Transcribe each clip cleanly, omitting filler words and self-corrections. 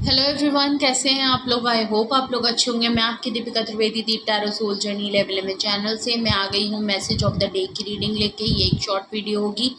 Hello everyone, कैसे हैं आप लोग। आई होप आप लोग अच्छे होंगे। मैं आपकी दीपिका त्रिवेदी, दीप टैरो सोल जर्नी लेवल में चैनल से मैं आ गई हूँ मैसेज ऑफ द डे की रीडिंग लेके। ये एक शॉर्ट वीडियो होगी,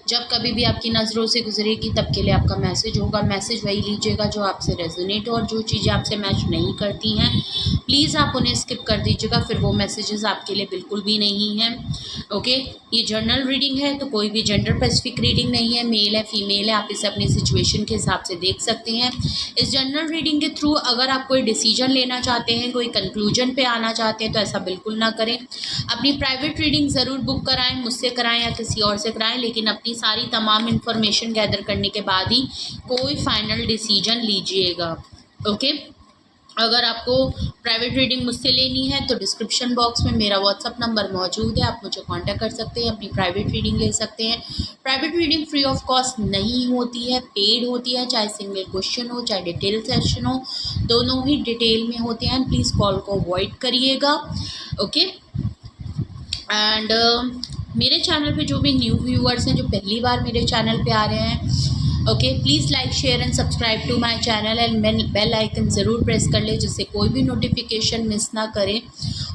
जब कभी भी आपकी नज़रों से गुजरेगी तब के लिए आपका मैसेज होगा। मैसेज वही लीजिएगा जो आपसे रेजोनेट हो, और जो चीज़ें आपसे मैच नहीं करती हैं प्लीज़ आप उन्हें स्किप कर दीजिएगा, फिर वो मैसेजेस आपके लिए बिल्कुल भी नहीं हैं। ओके, ये जर्नल रीडिंग है तो कोई भी जेंडर स्पेसिफिक रीडिंग नहीं है, मेल है फीमेल है, आप इसे अपनी सिचुएशन के हिसाब से देख सकते हैं। इस जर्नल रीडिंग के थ्रू अगर आप कोई डिसीजन लेना चाहते हैं, कोई कंक्लूजन पे आना चाहते हैं तो ऐसा बिल्कुल ना करें। अपनी प्राइवेट रीडिंग ज़रूर बुक कराएं, मुझसे कराएं या किसी और से कराएं, लेकिन अपनी सारी तमाम इन्फॉर्मेशन गैदर करने के बाद ही कोई फाइनल डिसीजन लीजिएगा। ओके, अगर आपको प्राइवेट रीडिंग मुझसे लेनी है तो डिस्क्रिप्शन बॉक्स में मेरा व्हाट्सअप नंबर मौजूद है, आप मुझे कांटेक्ट कर सकते हैं, अपनी प्राइवेट रीडिंग ले सकते हैं। Private reading free of cost नहीं होती है, पेड होती है, चाहे सिंगल क्वेश्चन हो चाहे डिटेल सेशन हो, दोनों ही डिटेल में होते हैं। प्लीज़ कॉल को अवॉइड करिएगा। ओके, एंड मेरे चैनल पे जो भी न्यू व्यूअर्स हैं, जो पहली बार मेरे चैनल पे आ रहे हैं, okay, please like share and subscribe to my channel and bell icon ज़रूर प्रेस कर ले, जिससे कोई भी नोटिफिकेशन मिस ना करें।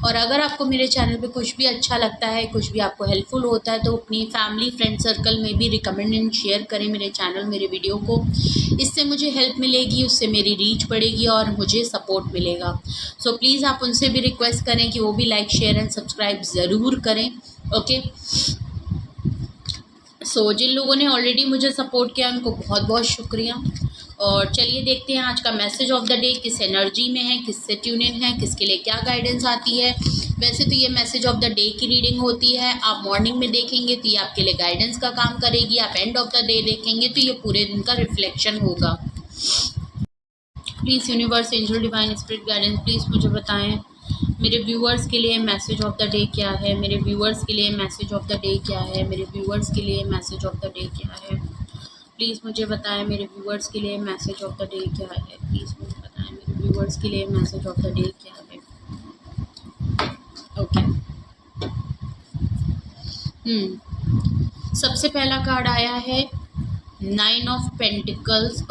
और अगर आपको मेरे चैनल पे कुछ भी अच्छा लगता है, कुछ भी आपको हेल्पफुल होता है, तो अपनी फैमिली फ्रेंड सर्कल में भी रिकमेंड एंड शेयर करें मेरे चैनल, मेरे वीडियो को। इससे मुझे हेल्प मिलेगी, उससे मेरी रीच बढ़ेगी और मुझे सपोर्ट मिलेगा। सो प्लीज़ आप उनसे भी रिक्वेस्ट करें कि वो भी लाइक शेयर एंड सब्सक्राइब ज़रूर करें। ओके, जिन लोगों ने ऑलरेडी मुझे सपोर्ट किया उनको बहुत बहुत शुक्रिया। और चलिए देखते हैं आज का मैसेज ऑफ द डे किस एनर्जी में है, किससे ट्यून इन है, किसके लिए क्या गाइडेंस आती है। वैसे तो ये मैसेज ऑफ द डे की रीडिंग होती है, आप मॉर्निंग में देखेंगे तो ये आपके लिए गाइडेंस का काम करेगी, आप एंड ऑफ द डे देखेंगे तो ये पूरे दिन का रिफ्लेक्शन होगा। Please universe, angel, divine spirit guidance, please मुझे बताएं मेरे व्यूअर्स के लिए मैसेज ऑफ द डे क्या है, मेरे व्यूअर्स के लिए मैसेज ऑफ द डे क्या है, मेरे व्यूअर्स के लिए मैसेज ऑफ द डे क्या है। प्लीज़ मुझे बताएं मेरे व्यूअर्स के लिए मैसेज ऑफ द डे क्या है। प्लीज़ मुझे बताएं मेरे व्यूअर्स के लिए मैसेज ऑफ द डे क्या है। ओके, सबसे पहला कार्ड आया है 9 of pentacles,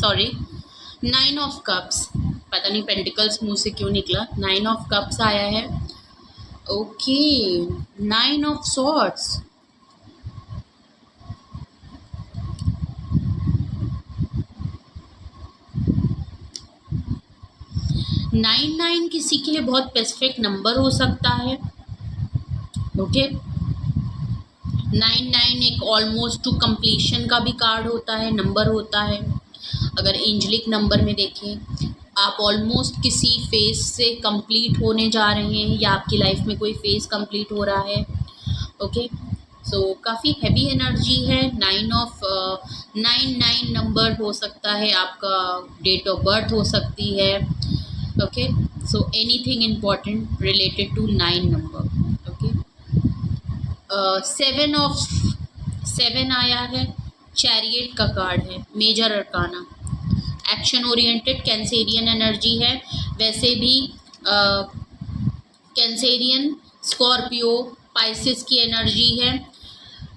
sorry 9 of cups. पता नहीं पेंटिकल्स मुंह से क्यों निकला। 9 ऑफ कप्स आया है। Okay, 9 of swords. नाइन किसी के लिए बहुत स्पेसिफिक नंबर हो सकता है। ओके, 9 एक ऑलमोस्ट टू कंप्लीशन का भी कार्ड होता है, नंबर होता है। अगर एंजलिक नंबर में देखें, आप ऑलमोस्ट किसी फेज से कंप्लीट होने जा रहे हैं या आपकी लाइफ में कोई फेज कंप्लीट हो रहा है। ओके, सो काफ़ी हैवी एनर्जी है। 9 नंबर हो सकता है, आपका डेट ऑफ बर्थ हो सकती है। Okay, so anything important related to 9 number. Okay, 7 आया है, चैरियट का कार्ड है, major arcana, action oriented Cancerian energy है। वैसे भी कैंसेरियन, स्कॉर्पियो, पाइसिस की एनर्जी है,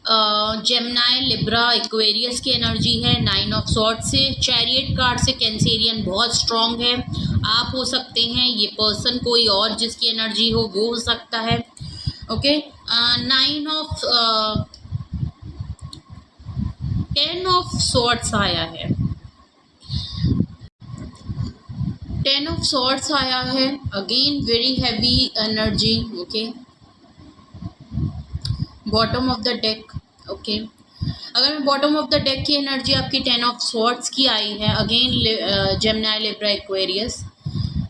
जेमिनी, लिब्रा, एक्वेरियस की एनर्जी है। 9 ऑफ सॉर्ड से, चैरियट कार्ड से कैंसेरियन बहुत स्ट्रॉन्ग है। आप हो सकते हैं, ये पर्सन कोई और जिसकी एनर्जी हो वो हो सकता है। ओके, 10 ऑफ सॉर्ड्स आया है। 10 ऑफ सॉर्ड्स आया है, again very heavy energy. Okay, bottom of the deck. Okay, अगर मैं बॉटम ऑफ द डेक की एनर्जी आपकी 10 ऑफ सॉर्ड्स की आई है, अगेन जेमिनी, लिब्रा, एक्वेरियस,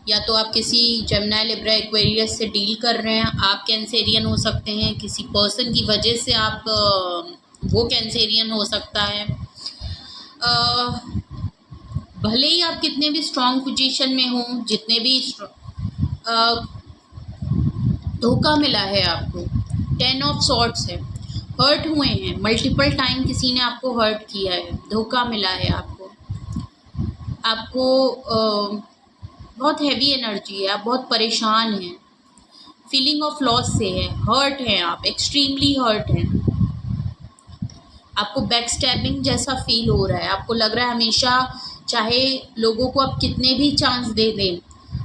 या तो आप किसी जेमिनी, लिब्रा, एक्वेरियस से डील कर रहे हैं, आप कैंसेरियन हो सकते हैं, किसी पर्सन की वजह से आप वो कैंसेरियन हो सकता है। भले ही आप कितने भी स्ट्रॉन्ग पोजीशन में हों, जितने भी धोखा मिला है आपको, 10 ऑफ सॉर्ड्स है, हर्ट हुए हैं मल्टीपल टाइम, किसी ने आपको हर्ट किया है, धोखा मिला है आपको बहुत हैवी एनर्जी है, आप बहुत परेशान हैं, फीलिंग ऑफ लॉस से है, हर्ट हैं, आप एक्सट्रीमली हर्ट हैं। आपको बैक स्टैबिंग जैसा फील हो रहा है, आपको लग रहा है हमेशा चाहे लोगों को आप कितने भी चांस दे दें,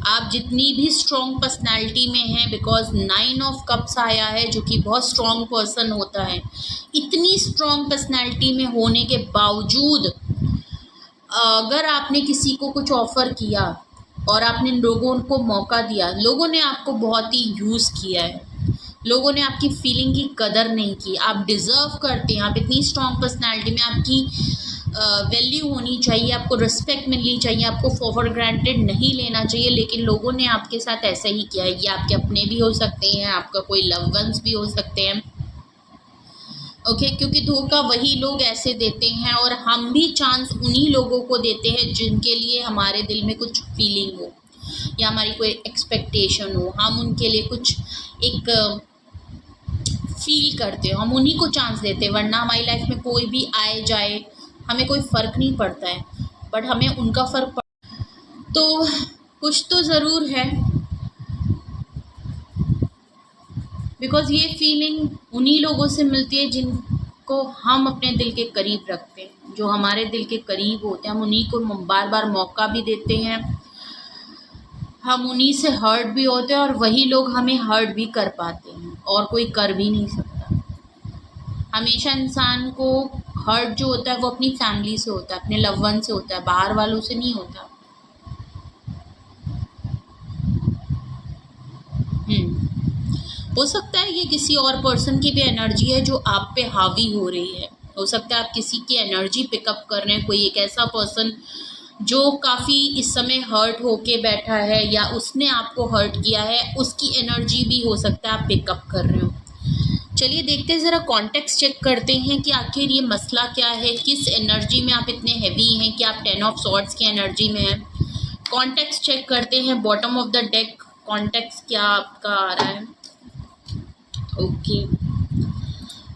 आप जितनी भी स्ट्रॉन्ग पर्सनालिटी में हैं, बिकॉज 9 ऑफ कप्स आया है जो कि बहुत स्ट्रॉन्ग पर्सन होता है, इतनी स्ट्रॉन्ग पर्सनालिटी में होने के बावजूद अगर आपने किसी को कुछ ऑफ़र किया और आपने लोगों को मौका दिया, लोगों ने आपको बहुत ही यूज़ किया है, लोगों ने आपकी फीलिंग की कदर नहीं की। आप डिज़र्व करते हैं, आप इतनी स्ट्रॉन्ग पर्सनालिटी में, आपकी वैल्यू होनी चाहिए, आपको रिस्पेक्ट मिलनी चाहिए, आपको फॉर ग्रांटेड नहीं लेना चाहिए, लेकिन लोगों ने आपके साथ ऐसा ही किया है। ये आपके अपने भी हो सकते हैं, आपका कोई लव वंस भी हो सकते हैं, ओके क्योंकि धोखा वही लोग ऐसे देते हैं और हम भी चांस उन्हीं लोगों को देते हैं जिनके लिए हमारे दिल में कुछ फीलिंग हो या हमारी कोई एक्सपेक्टेशन हो, हम उनके लिए कुछ एक फील करते हो, हम उन्हीं को चांस देते हैं। वरना हमारी लाइफ में कोई भी आए जाए हमें कोई फ़र्क नहीं पड़ता है, बट हमें उनका फ़र्क तो कुछ तो ज़रूर है, बिकॉज़ ये फीलिंग उन्हीं लोगों से मिलती है जिनको हम अपने दिल के करीब रखते हैं, जो हमारे दिल के करीब होते हैं। हम उन्हीं को बार बार मौका भी देते हैं, हम उन्हीं से हर्ट भी होते हैं और वही लोग हमें हर्ट भी कर पाते हैं और कोई कर भी नहीं सकता। हमेशा इंसान को हर्ट जो होता है वो अपनी फैमिली से होता है, अपने लव वन से होता है, बाहर वालों से नहीं होता। हो सकता है ये किसी और पर्सन की भी एनर्जी है जो आप पे हावी हो रही है, हो सकता है आप किसी की एनर्जी पिकअप कर रहे हैं, कोई एक ऐसा पर्सन जो काफ़ी इस समय हर्ट होके बैठा है या उसने आपको हर्ट किया है, उसकी एनर्जी भी हो सकता है आप पिकअप कर रहे हो। चलिए देखते हैं, ज़रा कॉन्टेक्स्ट चेक करते हैं कि आखिर ये मसला क्या है, किस एनर्जी में आप इतने हैवी हैं कि आप 10 ऑफ सॉर्ड्स की एनर्जी में हैं। कॉन्टेक्स्ट चेक करते हैं, bottom of the deck context क्या आपका आ रहा है। Okay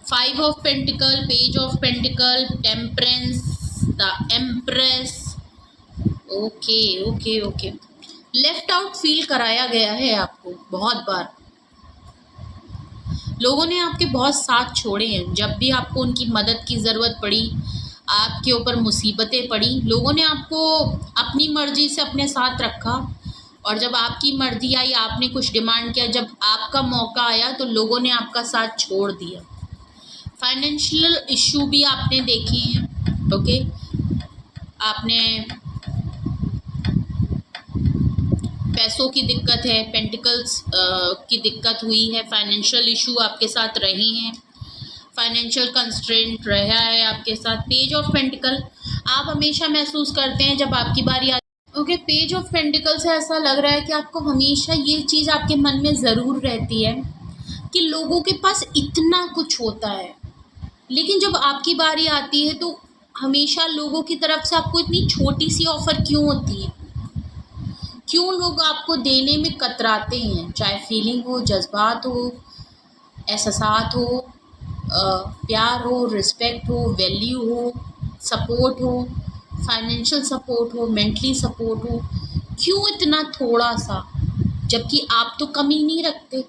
5 of pentacle, page of pentacle, temperance, the empress. Okay okay okay left out feel कराया गया है आपको बहुत बार। लोगों ने आपके बहुत साथ छोड़े हैं, जब भी आपको उनकी मदद की ज़रूरत पड़ी, आपके ऊपर मुसीबतें पड़ी, लोगों ने आपको अपनी मर्ज़ी से अपने साथ रखा और जब आपकी मर्ज़ी आई, आपने कुछ डिमांड किया, जब आपका मौका आया तो लोगों ने आपका साथ छोड़ दिया। फाइनेंशियल इशू भी आपने देखे हैं, ओके आपने पैसों की दिक्कत है, पेंटिकल्स की दिक्कत हुई है, फाइनेंशियल इशू आपके साथ रहे हैं, फाइनेंशियल कंस्ट्रेंट रहा है आपके साथ। पेज ऑफ पेंटिकल आप हमेशा महसूस करते हैं जब आपकी बारी आती है, ओके पेज ऑफ पेंटिकल से ऐसा लग रहा है कि आपको हमेशा ये चीज़ आपके मन में ज़रूर रहती है कि लोगों के पास इतना कुछ होता है, लेकिन जब आपकी बारी आती है तो हमेशा लोगों की तरफ से आपको इतनी छोटी सी ऑफ़र क्यों होती है, क्यों लोग आपको देने में कतराते हैं, चाहे फीलिंग हो, जज्बात हो, एहसासात हो, प्यार हो, रिस्पेक्ट हो, वैल्यू हो, सपोर्ट हो, फाइनेंशियल सपोर्ट हो, मेंटली सपोर्ट हो, क्यों इतना थोड़ा सा, जबकि आप तो कमी नहीं रखते।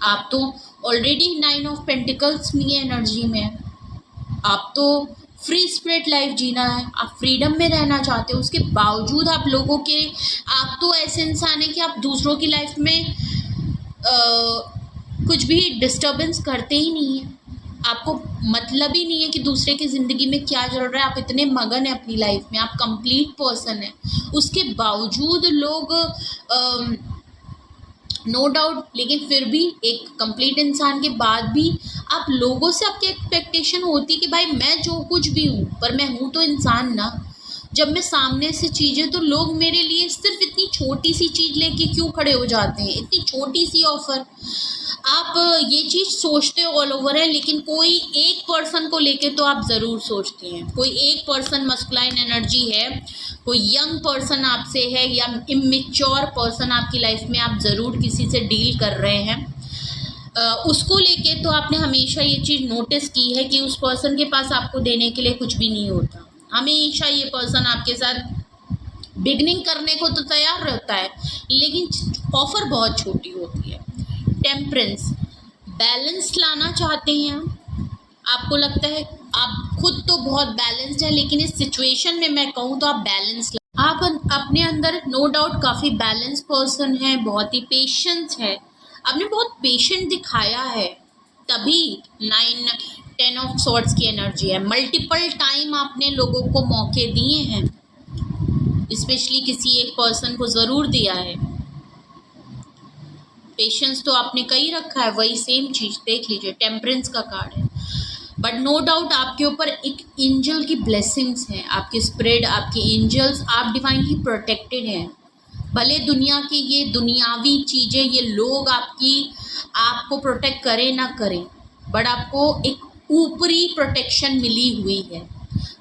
आप तो ऑलरेडी 9 ऑफ पेंटिकल्स में एनर्जी में है, आप तो फ्री स्पिरिट लाइफ जीना है, आप फ्रीडम में रहना चाहते हो, उसके बावजूद आप लोगों के, आप तो ऐसे इंसान हैं कि आप दूसरों की लाइफ में कुछ भी डिस्टर्बेंस करते ही नहीं हैं, आपको मतलब ही नहीं है कि दूसरे की ज़िंदगी में क्या चल रहा है, आप इतने मगन हैं अपनी लाइफ में, आप कंप्लीट पर्सन हैं। उसके बावजूद लोग नो डाउट, लेकिन फिर भी एक कंप्लीट इंसान के बाद भी आप लोगों से आपकी एक्सपेक्टेशन होती कि भाई मैं जो कुछ भी हूँ, पर मैं हूँ तो इंसान ना। जब मैं सामने से चीज़ें, तो लोग मेरे लिए सिर्फ इतनी छोटी सी चीज़ लेके क्यों खड़े हो जाते हैं, इतनी छोटी सी ऑफ़र। आप ये चीज़ सोचते ऑल ओवर है, लेकिन कोई एक पर्सन को लेके तो आप ज़रूर सोचते हैं। कोई एक पर्सन मस्कुलाइन एनर्जी है, कोई यंग पर्सन आपसे है या इमेच्योर पर्सन आपकी लाइफ में आप ज़रूर किसी से डील कर रहे हैं, उसको लेके तो आपने हमेशा ये चीज़ नोटिस की है कि उस पर्सन के पास आपको देने के लिए कुछ भी नहीं होता। हमेशा ये पर्सन आपके साथ बिगनिंग करने को तो तैयार रहता है, लेकिन ऑफ़र बहुत छोटी होती है। टेम्परेंस, बैलेंस लाना चाहते हैं, आपको लगता है आप खुद तो बहुत बैलेंस्ड है, लेकिन इस सिचुएशन में मैं कहूँ तो आप बैलेंस, आप अपने अंदर नो डाउट काफ़ी बैलेंस पर्सन है, बहुत ही पेशेंस है, आपने बहुत पेशेंट दिखाया है, तभी 9 10 ऑफ सॉर्ड्स की एनर्जी है। मल्टीपल टाइम आपने लोगों को मौके दिए हैं, स्पेशली किसी एक पर्सन को ज़रूर दिया है। पेशेंस तो आपने कहीं रखा है, वही सेम चीज़ देख लीजिए, टेम्परेंस का कार्ड है। बट नो डाउट आपके ऊपर एक एंजल की ब्लेसिंग्स हैं, आपके स्प्रेड, आपके एंजल्स, आप डिवाइनली प्रोटेक्टेड हैं। भले दुनिया की ये दुनियावी चीज़ें, ये लोग आपको प्रोटेक्ट करें ना करें, बट आपको एक ऊपरी प्रोटेक्शन मिली हुई है।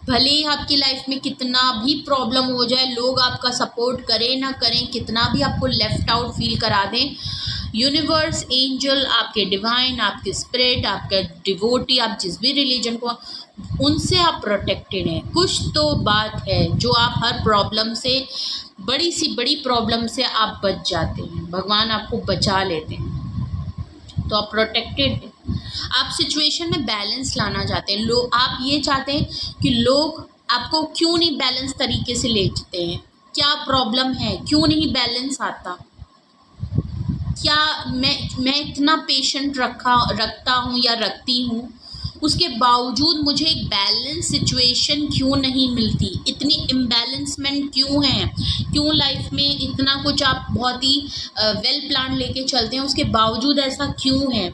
भले ही आपकी लाइफ में कितना भी प्रॉब्लम हो जाए, लोग आपका सपोर्ट करें ना करें, कितना भी आपको लेफ्ट आउट फील करा दें, यूनिवर्स, एंजल, आपके डिवाइन, आपके स्पिरिट, आपके डिवोटी, आप जिस भी रिलीजन को, उनसे आप प्रोटेक्टेड हैं। कुछ तो बात है जो आप हर प्रॉब्लम से, बड़ी सी बड़ी प्रॉब्लम से आप बच जाते हैं, भगवान आपको बचा लेते हैं, तो आप प्रोटेक्टेड हैं। आप सिचुएशन में बैलेंस लाना चाहते हैं, आप ये चाहते हैं कि लोग आपको क्यों नहीं बैलेंस तरीके से लेते हैं, क्या प्रॉब्लम है, क्यों नहीं बैलेंस आता, क्या मैं इतना पेशेंट रखता हूँ या रखती हूँ, उसके बावजूद मुझे एक बैलेंस सिचुएशन क्यों नहीं मिलती, इतनी इम्बैलेंसमेंट क्यों है, क्यों लाइफ में इतना कुछ आप बहुत ही वेल प्लान लेके चलते हैं, उसके बावजूद ऐसा क्यों है।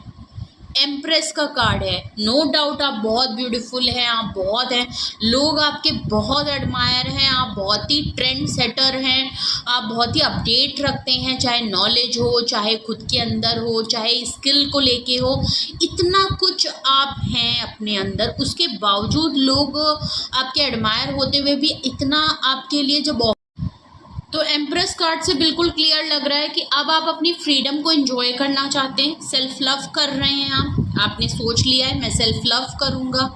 एम्प्रेस का कार्ड है, नो डाउट आप बहुत ब्यूटीफुल हैं, आप बहुत हैं, लोग आपके बहुत एडमायर हैं, आप बहुत ही ट्रेंड सेटर हैं, आप बहुत ही अपडेट रखते हैं, चाहे नॉलेज हो, चाहे खुद के अंदर हो, चाहे स्किल को लेके हो, इतना कुछ आप हैं अपने अंदर, उसके बावजूद लोग आपके एडमायर होते हुए भी इतना आपके लिए जब, तो एम्प्रेस कार्ड से बिल्कुल क्लियर लग रहा है कि अब आप अपनी फ्रीडम को एंजॉय करना चाहते हैं, सेल्फ लव कर रहे हैं आपने सोच लिया है मैं सेल्फ लव करूँगा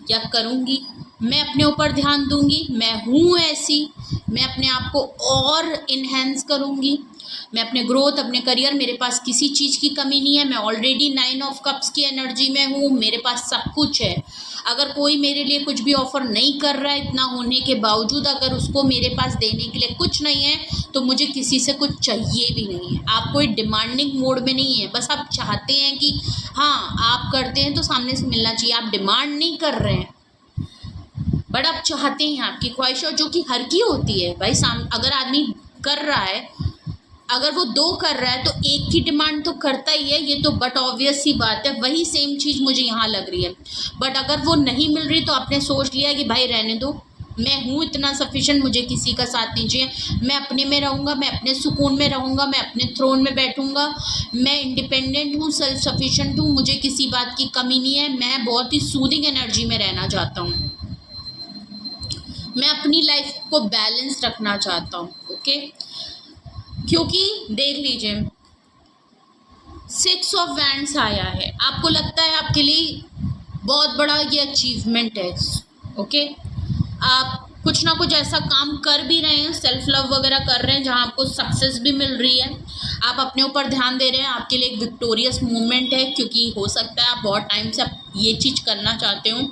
या करूँगी, मैं अपने ऊपर ध्यान दूँगी, मैं हूँ ऐसी, मैं अपने आप को और इन्हेंस करूँगी, मैं अपने ग्रोथ, अपने करियर, मेरे पास किसी चीज़ की कमी नहीं है, मैं ऑलरेडी 9 ऑफ कप्स की एनर्जी में हूँ, मेरे पास सब कुछ है। अगर कोई मेरे लिए कुछ भी ऑफ़र नहीं कर रहा है, इतना होने के बावजूद अगर उसको मेरे पास देने के लिए कुछ नहीं है, तो मुझे किसी से कुछ चाहिए भी नहीं है। आप कोई डिमांडिंग मोड में नहीं है, बस आप चाहते हैं कि हाँ आप करते हैं तो सामने से मिलना चाहिए, आप डिमांड नहीं कर रहे हैं, बट आप चाहते हैं, आपकी ख्वाहिश और जो कि हर की होती है भाई। अगर आदमी कर रहा है, अगर वो 2 कर रहा है तो एक की डिमांड तो करता ही है, ये तो बट ऑब्वियस सी बात है। वही सेम चीज़ मुझे यहाँ लग रही है, बट अगर वो नहीं मिल रही तो आपने सोच लिया कि भाई रहने दो, मैं हूँ इतना सफिशिएंट, मुझे किसी का साथ नहीं चाहिए, मैं अपने में रहूँगा, मैं अपने सुकून में रहूँगा, मैं अपने थ्रोन में बैठूँगा, मैं इंडिपेंडेंट हूँ, सेल्फ सफिशिएंट हूँ, मुझे किसी बात की कमी नहीं है, मैं बहुत ही सूदिंग एनर्जी में रहना चाहता हूँ, मैं अपनी लाइफ को बैलेंस रखना चाहता हूँ। ओके, क्योंकि देख लीजिए 6 ऑफ वैंड्स आया है, आपको लगता है आपके लिए बहुत बड़ा ये अचीवमेंट है। ओके, आप कुछ ना कुछ ऐसा काम कर भी रहे हैं, सेल्फ लव वगैरह कर रहे हैं जहां आपको सक्सेस भी मिल रही है, आप अपने ऊपर ध्यान दे रहे हैं, आपके लिए एक विक्टोरियस मूवमेंट है, क्योंकि हो सकता है आप बहुत टाइम से आप ये चीज़ करना चाहते हो,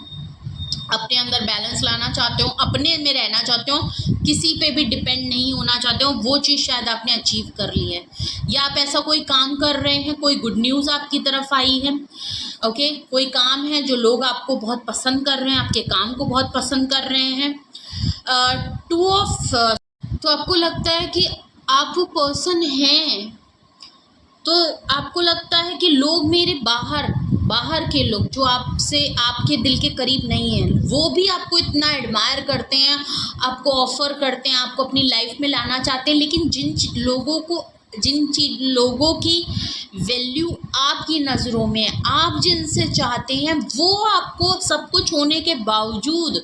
अपने अंदर बैलेंस लाना चाहते हो, अपने में रहना चाहते हो, किसी पे भी डिपेंड नहीं होना चाहते हो, वो चीज़ शायद आपने अचीव कर ली है, या आप ऐसा कोई काम कर रहे हैं, कोई गुड न्यूज़ आपकी तरफ आई है। ओके, कोई काम है जो लोग आपको बहुत पसंद कर रहे हैं, आपके काम को बहुत पसंद कर रहे हैं। 2 ऑफ, तो आपको लगता है कि आप वो पर्सन हैं, तो आपको लगता है कि लोग मेरे बाहर के लोग जो आपसे, आपके दिल के करीब नहीं हैं, वो भी आपको इतना एडमायर करते हैं, आपको ऑफ़र करते हैं, आपको अपनी लाइफ में लाना चाहते हैं, लेकिन जिन लोगों की वैल्यू आपकी नज़रों में, आप जिनसे चाहते हैं, वो आपको सब कुछ होने के बावजूद,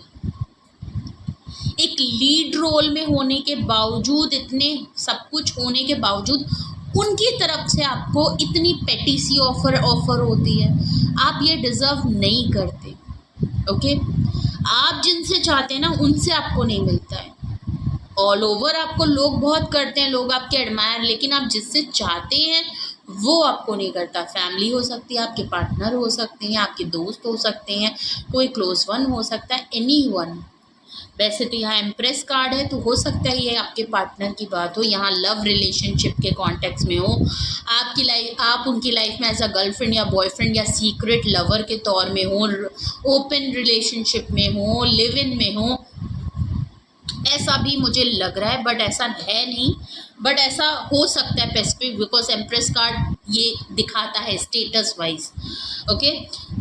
एक लीड रोल में होने के बावजूद, इतने सब कुछ होने के बावजूद, उनकी तरफ से आपको इतनी पेटी सी ऑफ़र होती है, आप ये डिज़र्व नहीं करते। ओके, आप जिनसे चाहते हैं ना, उनसे आपको नहीं मिलता है। ऑल ओवर आपको लोग बहुत करते हैं, लोग आपके एडमायर, लेकिन आप जिससे चाहते हैं वो आपको नहीं करता। फैमिली हो सकती है, आपके पार्टनर हो सकते हैं, आपके दोस्त हो सकते हैं, कोई क्लोज वन हो सकता है, एनीवन। वैसे तो यहाँ एम्प्रेस कार्ड है, तो हो सकता है ये आपके पार्टनर की बात हो, यहाँ लव रिलेशनशिप के कॉन्टेक्स्ट में हो, आपकी लाइफ, आप उनकी लाइफ में एज अ गर्लफ्रेंड या बॉयफ्रेंड या सीक्रेट लवर के तौर में हो, ओपन रिलेशनशिप में हो, लिव इन में हो, ऐसा भी मुझे लग रहा है, बट ऐसा है नहीं, बट ऐसा हो सकता है स्पेसिफिक, बिकॉज एम्प्रेस कार्ड ये दिखाता है स्टेटस वाइज। ओके,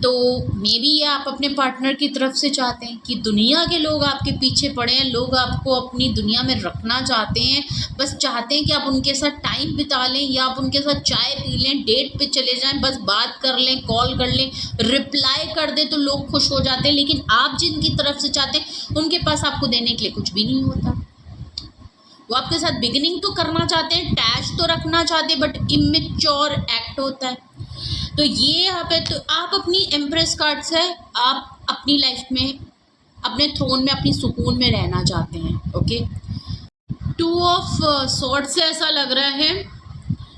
तो मे बी ये आप अपने पार्टनर की तरफ से चाहते हैं कि दुनिया के लोग आपके पीछे पड़े हैं, लोग आपको अपनी दुनिया में रखना चाहते हैं, बस चाहते हैं कि आप उनके साथ टाइम बिता लें या आप उनके साथ चाय पी लें, डेट पे चले जाएं, बस बात कर लें, कॉल कर लें, रिप्लाई कर दें तो लोग खुश हो जाते हैं। लेकिन आप जिनकी तरफ से चाहते हैं उनके पास आपको देने के लिए कुछ भी नहीं होता। वो आपके साथ बिगिनिंग तो करना चाहते हैं, टैच तो रखना चाहते हैं, बट इमेच्योर एक्ट होता है। तो ये यहाँ पे तो आप अपनी एम्प्रेस कार्ड से आप अपनी लाइफ में अपने थ्रोन में अपनी सुकून में रहना चाहते हैं। ओके, टू ऑफ सॉर्ड से ऐसा लग रहा है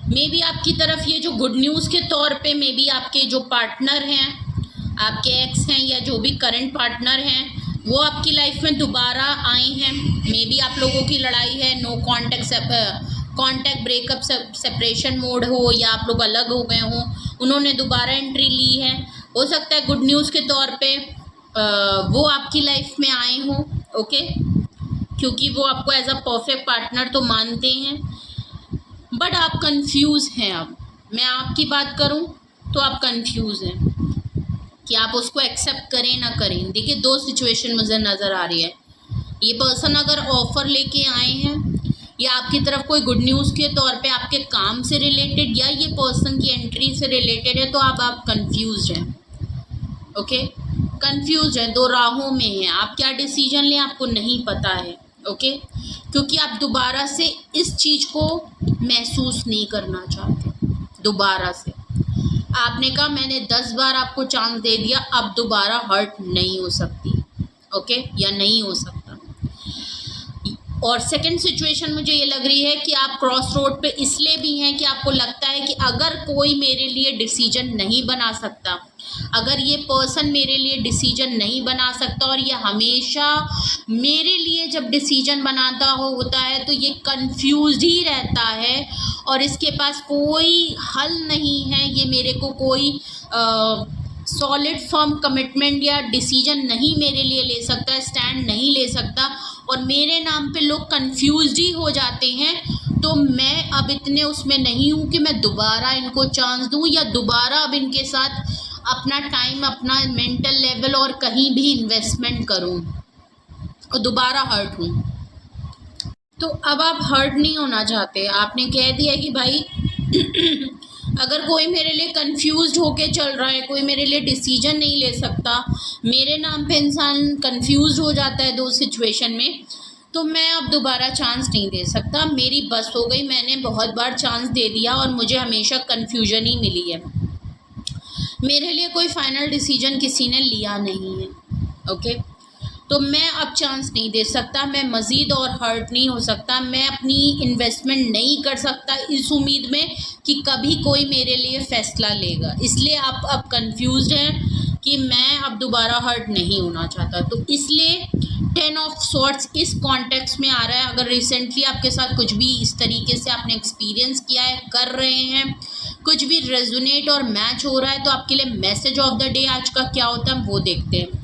मे बी आपकी तरफ ये जो गुड न्यूज़ के तौर पे मे बी आपके जो पार्टनर हैं, आपके एक्स हैं या जो भी करंट पार्टनर हैं, वो आपकी लाइफ में दोबारा आए हैं। मे बी आप लोगों की लड़ाई है, no contact breakup separation mode हो, या आप लोग अलग हो गए हों, उन्होंने दोबारा एंट्री ली है। हो सकता है गुड न्यूज़ के तौर पे वो आपकी लाइफ में आए हों। ओके, क्योंकि वो आपको एज अ परफेक्ट पार्टनर तो मानते हैं, बट आप कंफ्यूज हैं। अब मैं आपकी बात करूं तो आप कंफ्यूज हैं कि आप उसको एक्सेप्ट करें ना करें। देखिए, दो सिचुएशन मुझे नज़र आ रही है। ये पर्सन अगर ऑफ़र लेके आए हैं या आपकी तरफ कोई गुड न्यूज़ के तौर पे आपके काम से रिलेटेड या ये पर्सन की एंट्री से रिलेटेड है, तो आप कंफ्यूज हैं। ओके, कंफ्यूज हैं, दो राहों में हैं। आप क्या डिसीजन लें आपको नहीं पता है। ओके, क्योंकि आप दोबारा से इस चीज़ को महसूस नहीं करना चाहते। दोबारा से आपने कहा मैंने 10 बार आपको चांस दे दिया, अब दोबारा हर्ट नहीं हो सकती। ओके, या नहीं हो सकता। और सेकंड सिचुएशन मुझे ये लग रही है कि आप क्रॉस रोड पे इसलिए भी हैं कि आपको लगता है कि अगर कोई मेरे लिए डिसीजन नहीं बना सकता, अगर ये पर्सन मेरे लिए डिसीजन नहीं बना सकता और ये हमेशा मेरे लिए जब डिसीजन बनाता होता है तो ये कंफ्यूज्ड ही रहता है और इसके पास कोई हल नहीं है, ये मेरे को कोई सॉलिड फर्म कमिटमेंट या डिसीजन नहीं मेरे लिए ले सकता, स्टैंड नहीं ले सकता, और मेरे नाम पे लोग कंफ्यूज्ड ही हो जाते हैं, तो मैं अब इतने उसमें नहीं हूँ कि मैं दोबारा इनको चांस दूँ या दोबारा अब इनके साथ अपना टाइम, अपना मेंटल लेवल और कहीं भी इन्वेस्टमेंट करूँ और दोबारा हर्ट हूँ। तो अब आप हर्ट नहीं होना चाहते। आपने कह दिया कि भाई अगर कोई मेरे लिए कंफ्यूज्ड होके चल रहा है, कोई मेरे लिए डिसीजन नहीं ले सकता, मेरे नाम पे इंसान कंफ्यूज्ड हो जाता है दो सिचुएशन में, तो मैं अब दोबारा चांस नहीं दे सकता। मेरी बस हो गई, मैंने बहुत बार चांस दे दिया और मुझे हमेशा कन्फ्यूजन ही मिली है। मेरे लिए कोई फाइनल डिसीजन किसी ने लिया नहीं है। ओके, तो मैं अब चांस नहीं दे सकता, मैं मज़ीद और हर्ट नहीं हो सकता, मैं अपनी इन्वेस्टमेंट नहीं कर सकता इस उम्मीद में कि कभी कोई मेरे लिए फ़ैसला लेगा। इसलिए आप अब कंफ्यूज्ड हैं कि मैं अब दोबारा हर्ट नहीं होना चाहता। तो इसलिए 10 ऑफ सॉर्ट्स इस कॉन्टेक्स्ट में आ रहा है। अगर रिसेंटली आपके साथ कुछ भी इस तरीके से आपने एक्सपीरियंस किया है, कर रहे हैं, कुछ भी रेजोनेट और मैच हो रहा है, तो आपके लिए मैसेज ऑफ द डे आज का क्या होता है वो देखते हैं।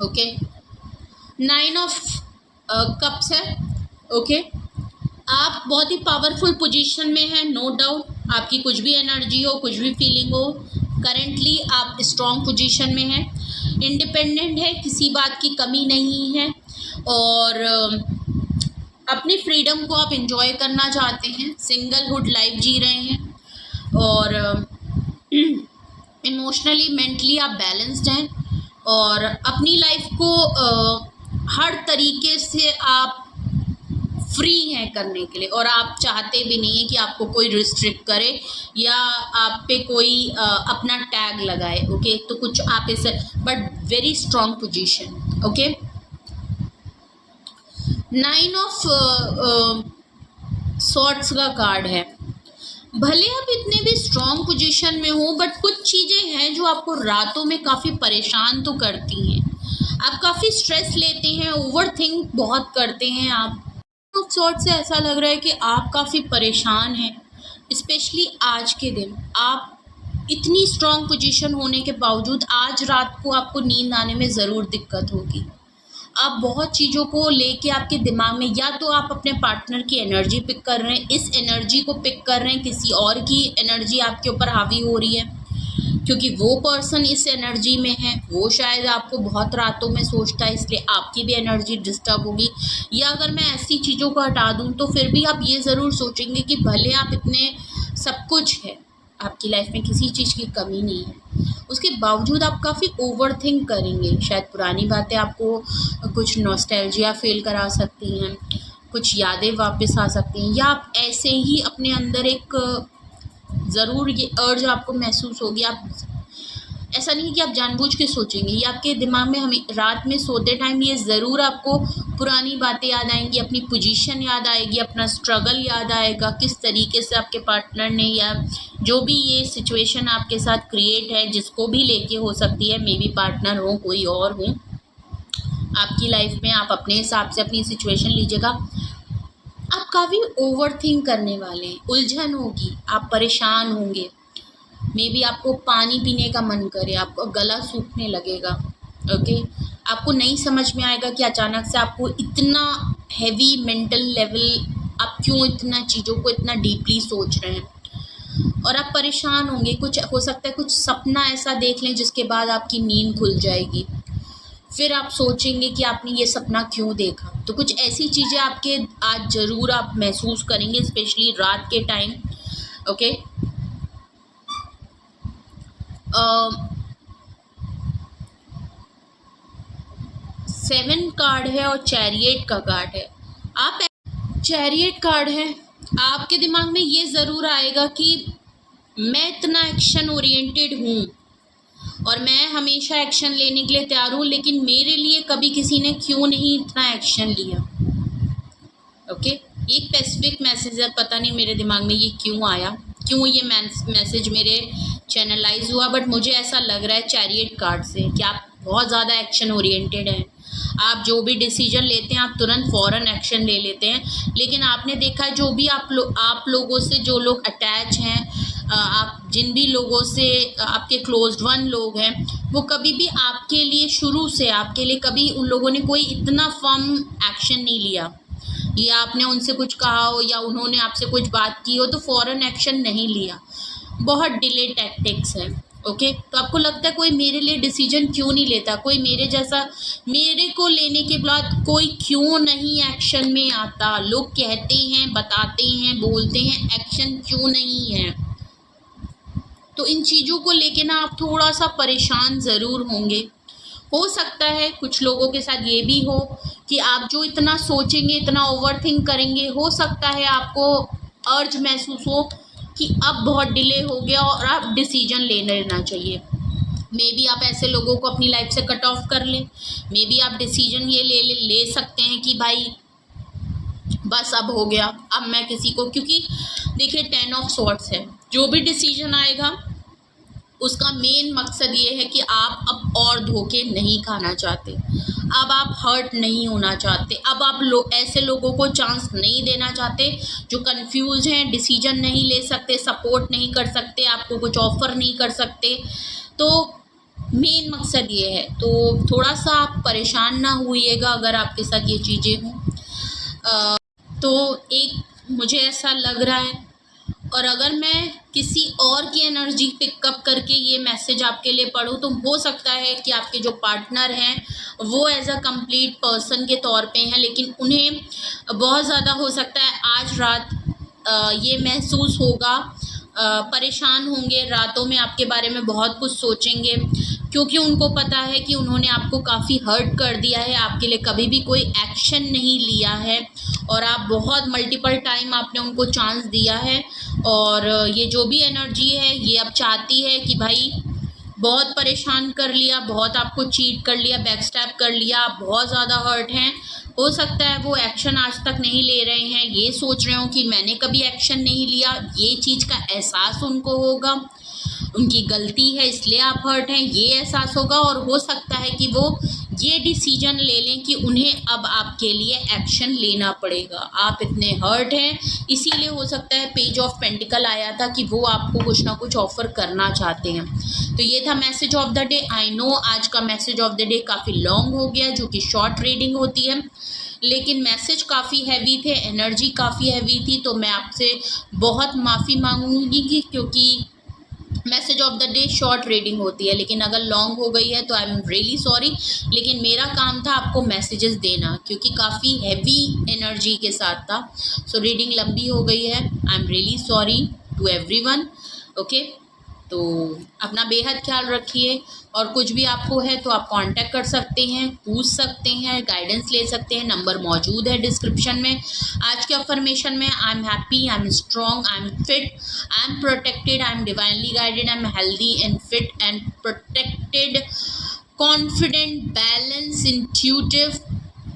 ओके, 9 ऑफ कप्स है। ओके, आप बहुत ही पावरफुल पोजीशन में हैं, नो डाउट। आपकी कुछ भी एनर्जी हो, कुछ भी फीलिंग हो, करेंटली आप स्ट्रॉन्ग पोजीशन में हैं, इंडिपेंडेंट है, किसी बात की कमी नहीं है, और अपनी फ्रीडम को आप एंजॉय करना चाहते हैं, सिंगलहुड लाइफ जी रहे हैं, और इमोशनली मेंटली आप बैलेंस्ड हैं, और अपनी लाइफ को हर तरीके से आप फ्री हैं करने के लिए, और आप चाहते भी नहीं हैं कि आपको कोई रिस्ट्रिक्ट करे या आप पे कोई अपना टैग लगाए। ओके, तो कुछ आप इसे, but very strong position. Okay, 9 of swords का कार्ड है। भले आप इतने भी स्ट्रॉन्ग पोजीशन में हो, बट कुछ चीज़ें हैं जो आपको रातों में काफ़ी परेशान तो करती हैं। आप काफ़ी स्ट्रेस लेते हैं, ओवरथिंक बहुत करते हैं आप। ऑफ सॉर्ट से ऐसा लग रहा है कि आप काफ़ी परेशान हैं, स्पेशली आज के दिन। आप इतनी स्ट्रॉन्ग पोजीशन होने के बावजूद आज रात को आपको नींद आने में ज़रूर दिक्कत होगी। आप बहुत चीज़ों को लेके आपके दिमाग में, या तो आप अपने पार्टनर की एनर्जी पिक कर रहे हैं, इस एनर्जी को पिक कर रहे हैं, किसी और की एनर्जी आपके ऊपर हावी हो रही है क्योंकि वो पर्सन इस एनर्जी में है, वो शायद आपको बहुत रातों में सोचता है, इसलिए आपकी भी एनर्जी डिस्टर्ब होगी। या अगर मैं ऐसी चीज़ों को हटा दूँ तो फिर भी आप ये ज़रूर सोचेंगे कि भले आप इतने सब कुछ है, आपकी लाइफ में किसी चीज़ की कमी नहीं है, उसके बावजूद आप काफ़ी ओवरथिंक करेंगे। शायद पुरानी बातें आपको कुछ नॉस्टैल्जिया फ़ील करा सकती हैं, कुछ यादें वापस आ सकती हैं, या आप ऐसे ही अपने अंदर एक ज़रूर ये अर्ज आपको महसूस होगी। आप ऐसा नहीं कि आप जानबूझ के सोचेंगे, ये आपके दिमाग में हमें रात में सोते टाइम ये ज़रूर आपको पुरानी बातें याद आएंगी, अपनी पोजीशन याद आएगी, अपना स्ट्रगल याद आएगा, किस तरीके से आपके पार्टनर ने या जो भी ये सिचुएशन आपके साथ क्रिएट है, जिसको भी लेके हो सकती है, मे बी पार्टनर हो, कोई और हो आपकी लाइफ में। आप अपने हिसाब से अपनी सिचुएशन लीजिएगा। आप काफ़ी ओवरथिंक करने वाले हैं, उलझन होगी, आप परेशान होंगे, मे बी आपको पानी पीने का मन करे, आपको गला सूखने लगेगा। ओके, आपको नहीं समझ में आएगा कि अचानक से आपको इतना हैवी मेंटल लेवल, आप क्यों इतना चीज़ों को इतना डीपली सोच रहे हैं, और आप परेशान होंगे। कुछ हो सकता है कुछ सपना ऐसा देख लें जिसके बाद आपकी नींद खुल जाएगी, फिर आप सोचेंगे कि आपने ये सपना क्यों देखा। तो कुछ ऐसी चीज़ें आपके आज ज़रूर आप महसूस करेंगे, स्पेशली रात के टाइम। ओके, 7 कार्ड है और चैरियट का कार्ड है। आप चैरियट कार्ड है, आपके दिमाग में ये ज़रूर आएगा कि मैं इतना एक्शन ओरिएंटेड हूँ और मैं हमेशा एक्शन लेने के लिए तैयार हूँ, लेकिन मेरे लिए कभी किसी ने क्यों नहीं इतना एक्शन लिया। ओके, ये एक स्पेसिफिक मैसेज है, पता नहीं मेरे दिमाग में ये क्यों आया, क्यों ये मैसेज मेरे चैनलाइज हुआ, बट मुझे ऐसा लग रहा है चैरियट कार्ड से कि आप बहुत ज़्यादा एक्शन ओरिएंटेड हैं। आप जो भी डिसीजन लेते हैं आप तुरंत फ़ौरन एक्शन ले लेते हैं, लेकिन आपने देखा जो भी आप लोगों से जो लोग अटैच हैं, आप जिन भी लोगों से आपके क्लोज्ड वन लोग हैं, वो कभी भी आपके लिए शुरू से आपके लिए कभी उन लोगों ने कोई इतना फर्म एक्शन नहीं लिया, या आपने उनसे कुछ कहा हो या उन्होंने आपसे कुछ बात की हो तो फ़ौरन एक्शन नहीं लिया। बहुत डिले टैक्टिक्स है। ओके, तो आपको लगता है कोई मेरे लिए डिसीजन क्यों नहीं लेता, कोई मेरे जैसा मेरे को लेने के बाद कोई क्यों नहीं एक्शन में आता। लोग कहते हैं, बताते हैं, बोलते हैं, एक्शन क्यों नहीं है। तो इन चीज़ों को लेके ना आप थोड़ा सा परेशान ज़रूर होंगे। हो सकता है कुछ लोगों के साथ ये भी हो कि आप जो इतना सोचेंगे, इतना ओवरथिंक करेंगे, हो सकता है आपको अर्ज महसूस हो कि अब बहुत डिले हो गया और अब डिसीजन ले लेना चाहिए। मे बी आप ऐसे लोगों को अपनी लाइफ से कट ऑफ कर लें, मे बी आप डिसीजन ये ले सकते हैं कि भाई बस अब हो गया, अब मैं किसी को, क्योंकि देखिए 10 ऑफ सॉर्ड्स है, जो भी डिसीजन आएगा उसका मेन मकसद ये है कि आप अब और धोखे नहीं खाना चाहते, अब आप हर्ट नहीं होना चाहते, अब आप ऐसे लोगों को चांस नहीं देना चाहते जो कंफ्यूज हैं, डिसीजन नहीं ले सकते, सपोर्ट नहीं कर सकते, आपको कुछ ऑफ़र नहीं कर सकते। तो मेन मकसद ये है। तो थोड़ा सा आप परेशान ना होइएगा अगर आपके साथ ये चीज़ें हों। तो एक मुझे ऐसा लग रहा है, और अगर मैं किसी और की एनर्जी पिकअप करके ये मैसेज आपके लिए पढ़ूँ तो हो सकता है कि आपके जो पार्टनर हैं वो एज अ कंप्लीट पर्सन के तौर पे हैं, लेकिन उन्हें बहुत ज़्यादा हो सकता है आज रात ये महसूस होगा, परेशान होंगे, रातों में आपके बारे में बहुत कुछ सोचेंगे, क्योंकि उनको पता है कि उन्होंने आपको काफ़ी हर्ट कर दिया है, आपके लिए कभी भी कोई एक्शन नहीं लिया है, और आप बहुत मल्टीपल टाइम आपने उनको चांस दिया है। और ये जो भी एनर्जी है ये अब चाहती है कि भाई बहुत परेशान कर लिया, बहुत आपको चीट कर लिया, बैकस्टैप कर लिया, आप बहुत ज़्यादा हर्ट हैं, हो सकता है वो एक्शन आज तक नहीं ले रहे हैं, ये सोच रहे हो कि मैंने कभी एक्शन नहीं लिया, ये चीज़ का एहसास उनको होगा, उनकी गलती है इसलिए आप हर्ट हैं, ये एहसास होगा। और हो सकता है कि वो ये डिसीजन ले लें कि उन्हें अब आपके लिए एक्शन लेना पड़ेगा, आप इतने हर्ट हैं, इसीलिए हो सकता है पेज ऑफ पेंटिकल आया था कि वो आपको कुछ ना कुछ ऑफर करना चाहते हैं। तो ये था message of the day. I know आज का मैसेज ऑफ द डे काफ़ी लॉन्ग हो गया, जो कि शॉर्ट रीडिंग होती है, लेकिन मैसेज काफ़ी हैवी थे, एनर्जी काफ़ी हैवी थी, तो मैं आपसे बहुत माफ़ी मांगूंगी कि क्योंकि message of the day short reading होती है, लेकिन अगर लॉन्ग हो गई है तो आई एम रियली सॉरी। लेकिन मेरा काम था आपको मैसेजेस देना, क्योंकि काफ़ी हैवी एनर्जी के साथ था, सो रीडिंग लंबी हो गई है। I am really sorry to everyone. Okay, तो अपना बेहद ख्याल रखिए, और कुछ भी आपको है तो आप कांटेक्ट कर सकते हैं, पूछ सकते हैं, गाइडेंस ले सकते हैं, नंबर मौजूद है डिस्क्रिप्शन में। आज के अफर्मेशन में I am happy, I am strong, I am fit, I am protected, I am divinely guided, I am healthy and fit and protected, confident, balance, intuitive.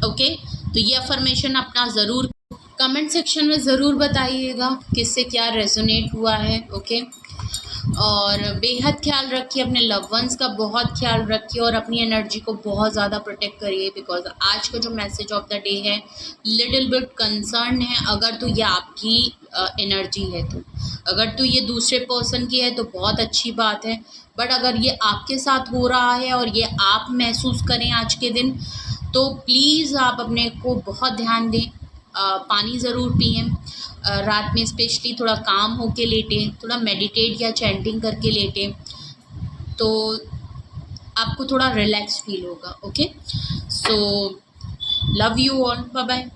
Okay, तो ये अफर्मेशन अपना ज़रूर कमेंट सेक्शन में ज़रूर बताइएगा किससे क्या रेजोनेट हुआ है। ओके, और बेहद ख्याल रखिए, अपने लव वंस का बहुत ख्याल रखिए, और अपनी एनर्जी को बहुत ज़्यादा प्रोटेक्ट करिए, बिकॉज आज का जो मैसेज ऑफ द डे है लिटिल बिट कंसर्न है। अगर तो ये आपकी एनर्जी है, तो अगर तो ये दूसरे पर्सन की है तो बहुत अच्छी बात है, बट अगर ये आपके साथ हो रहा है और ये आप महसूस करें आज के दिन, तो प्लीज़ आप अपने को बहुत ध्यान दें, पानी ज़रूर पिएं, रात में स्पेशली थोड़ा काम होके लेटें, थोड़ा मेडिटेट या चैंटिंग करके लेटें, तो आपको थोड़ा रिलैक्स फील होगा। Okay, so love you all, bye bye.